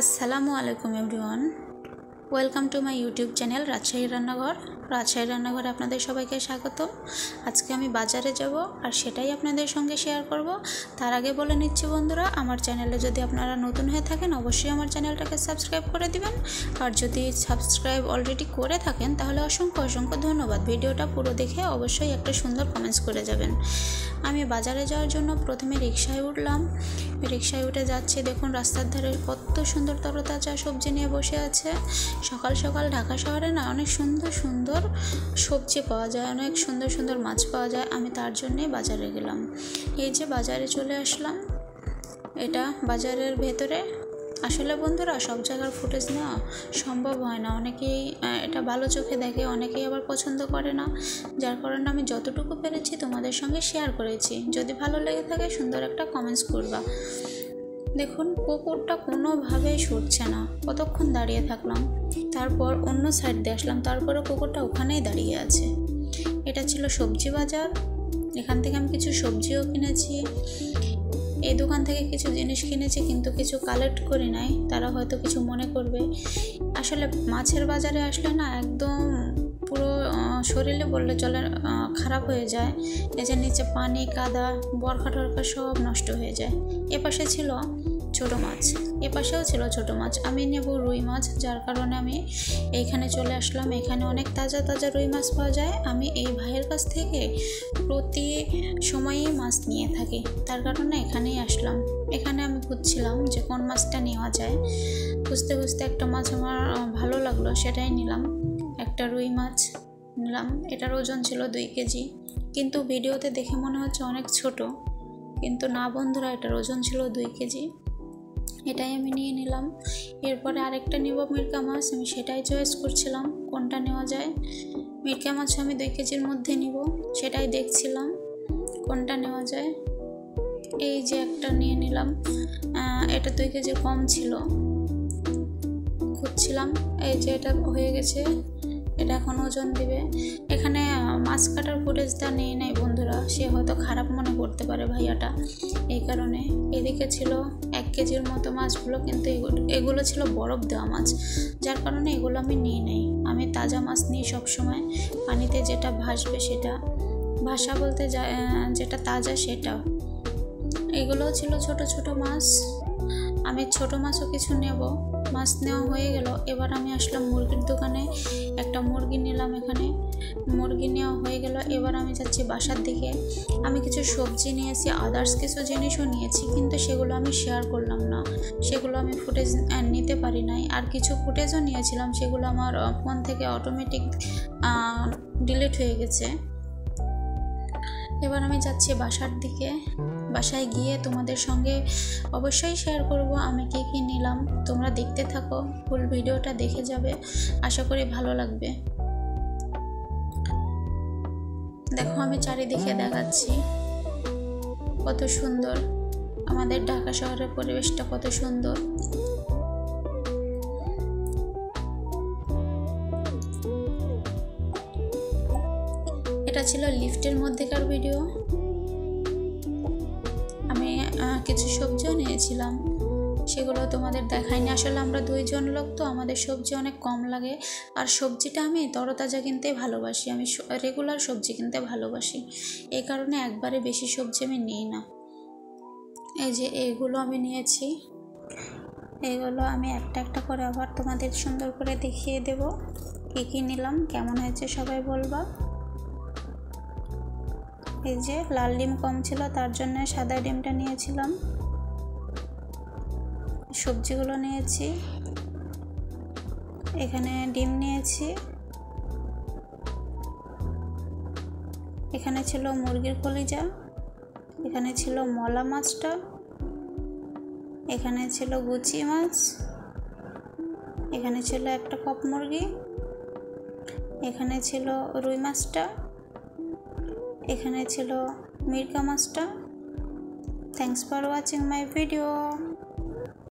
আসসালামু আলাইকুম everyone, welcome to my YouTube channel Rajshahi রান্নাঘর। রাজশাহী রান্নাঘরে আপনাদের সবাইকে স্বাগত। আজকে আমি বাজারে যাব আর সেটাই আপনাদের সঙ্গে শেয়ার করব। তার আগে বলে নিচ্ছি বন্ধুরা, আমার চ্যানেলে যদি আপনারা নতুন হয়ে থাকেন অবশ্যই আমার চ্যানেলটাকে সাবস্ক্রাইব করে দিবেন, আর যদি সাবস্ক্রাইব অলরেডি করে থাকেন তাহলে অসংখ্য অসংখ্য ধন্যবাদ। ভিডিওটা পুরো দেখে অবশ্যই একটা সুন্দর কমেন্টস করে যাবেন। আমি বাজারে যাওয়ার জন্য প্রথমে রিকশায় উঠলাম। রিকশায় উঠে যাচ্ছি, দেখুন রাস্তার ধারে কত সুন্দর তরতাজা সবজি নিয়ে বসে আছে। সকাল সকাল ঢাকা শহরে না অনেক সুন্দর সুন্দর সবজি পাওয়া যায়, অনেক সুন্দর সুন্দর মাছ পাওয়া যায়। আমি তার জন্যই বাজারে গেলাম। এই যে বাজারে চলে আসলাম, এটা বাজারের ভেতরে। আসলে বন্ধুরা সব জায়গার ফুটেজ নেওয়া সম্ভব হয় না, অনেকেই এটা ভালো চোখে দেখে, অনেকেই আবার পছন্দ করে না, যার কারণে আমি যতটুকু পেরেছি তোমাদের সঙ্গে শেয়ার করেছি। যদি ভালো লেগে থাকে সুন্দর একটা কমেন্টস করবা। দেখুন কুকুরটা কোনোভাবেই সরছে না, কতক্ষণ দাঁড়িয়ে থাকলাম, তারপর অন্য সাইড দিয়ে আসলাম, তারপরে কুকুরটা ওখানেই দাঁড়িয়ে আছে। এটা ছিল সবজি বাজার, এখান থেকে আমি কিছু সবজিও কিনেছি। এই দোকান থেকে কিছু জিনিস কিনেছি কিন্তু কিছু কালেক্ট করি নাই, তারা হয়তো কিছু মনে করবে। আসলে মাছের বাজারে আসলে না একদম পুরো শরীরে বললে চলে খারাপ হয়ে যায়। এই যে নিচে পানি কাদা বরখা টরখা সব নষ্ট হয়ে যায়। এপাশে ছিল ছোট মাছ, এপাশেও ছিল ছোট মাছ। আমি নেব রুই মাছ, যার কারণে আমি এইখানে চলে আসলাম। এখানে অনেক তাজা তাজা রুই মাছ পাওয়া যায়। আমি এই ভাইয়ের কাছ থেকে প্রতি সময়ই মাছ নিয়ে থাকি, তার কারণে এখানেই আসলাম। এখানে আমি খুঁজছিলাম যে কোন মাছটা নেওয়া যায়। খুঁজতে খুঁজতে একটা মাছ আমার ভালো লাগলো, সেটাই নিলাম। একটা রুই মাছ নিলাম, এটার ওজন ছিল 2 কেজি, কিন্তু ভিডিওতে দেখে মনে হচ্ছে অনেক ছোট, কিন্তু না বন্ধুরা এটার ওজন ছিল 2 কেজি। এটাই আমি নিয়ে নিলাম। এরপরে আরেকটা নেব মিরকা মাছ, আমি সেটাই চয়েস করছিলাম কোনটা নেওয়া যায়। মিরকা মাছ আমি 2 কেজির মধ্যে নিব, সেটাই দেখছিলাম কোনটা নেওয়া যায়। এই যে একটা নিয়ে নিলাম, এটা 2 কেজি কম ছিল, খুঁজছিলাম। এই যে এটা হয়ে গেছে, এটা এখন ওজন দিবে। এখানে মাছ কাটার ফুটেজটা নেই নাই বন্ধুরা, সে হয়তো খারাপ মনে করতে পারে ভাইয়াটা, এই কারণে। এদিকে ছিল 1 কেজির মতো মাছগুলো, কিন্তু এগুলো ছিল বরফ দেওয়া মাছ, যার কারণে এগুলো আমি নিই নাই। আমি তাজা মাছ নিই সবসময়, পানিতে যেটা ভাসবে সেটা, ভাসা বলতে যেটা তাজা সেটা। এগুলোও ছিল ছোট ছোট মাছ, আমি ছোট মাছও কিছু নেব। মাছ নেওয়া হয়ে গেল, এবার আমি আসলাম মুরগির দোকানে, একটা মুরগি নিলাম। এখানে মুরগি নেওয়া হয়ে গেল, এবার আমি যাচ্ছি বাসার দিকে। আমি কিছু সবজি নিয়েছি, আদার্স কিছু জিনিসও নিয়েছি, কিন্তু সেগুলো আমি শেয়ার করলাম না, সেগুলো আমি ফুটেজ নিতে পারি নাই। আর কিছু ফুটেজও নিয়েছিলাম, সেগুলো আমার ফোন থেকে অটোমেটিক ডিলিট হয়ে গেছে। এবার আমি যাচ্ছি বাসার দিকে। বাসায় গিয়ে তোমাদের সঙ্গে অবশ্যই শেয়ার করব আমি কি কি নিলাম। তোমরা দেখতে থাকো, ফুল ভিডিওটা দেখে যাবে, আশা করি ভালো লাগবে। দেখো আমি চারিদিকে দেখাচ্ছি কত সুন্দর, আমাদের ঢাকা শহরের পরিবেশটা কত সুন্দর। এটা ছিল লিফটের মধ্যেকার ভিডিও। আমি কিছু সবজিও নিয়েছিলাম, সেগুলো তোমাদের দেখাইনি। আসলে আমরা 2 জন লোক তো, আমাদের সবজি অনেক কম লাগে, আর সবজিটা আমি তরতাজা কিনতে ভালোবাসি, আমি রেগুলার সবজি কিনতে ভালোবাসি, এই কারণে একবারে বেশি সবজি আমি নিই না। এই যে এইগুলো আমি নিয়েছি, এইগুলো আমি একটা একটা করে আবার তোমাদের সুন্দর করে দেখিয়ে দেব কী কী নিলাম, কেমন হয়েছে সবাই বলবা। এই যে লাল ডিম কম ছিল, তার জন্য সাদা ডিমটা নিয়েছিলাম। সবজিগুলো নিয়েছি, এখানে ডিম নিয়েছি, এখানে ছিল মুরগির কলিজা, এখানে ছিল মলা মাছটা, এখানে ছিল গুচি মাছ, এখানে ছিল একটা কক মুরগি, এখানে ছিল রুই মাছটা, এখানে ছিল মিরকা মাছটা। Thanks for watching my video.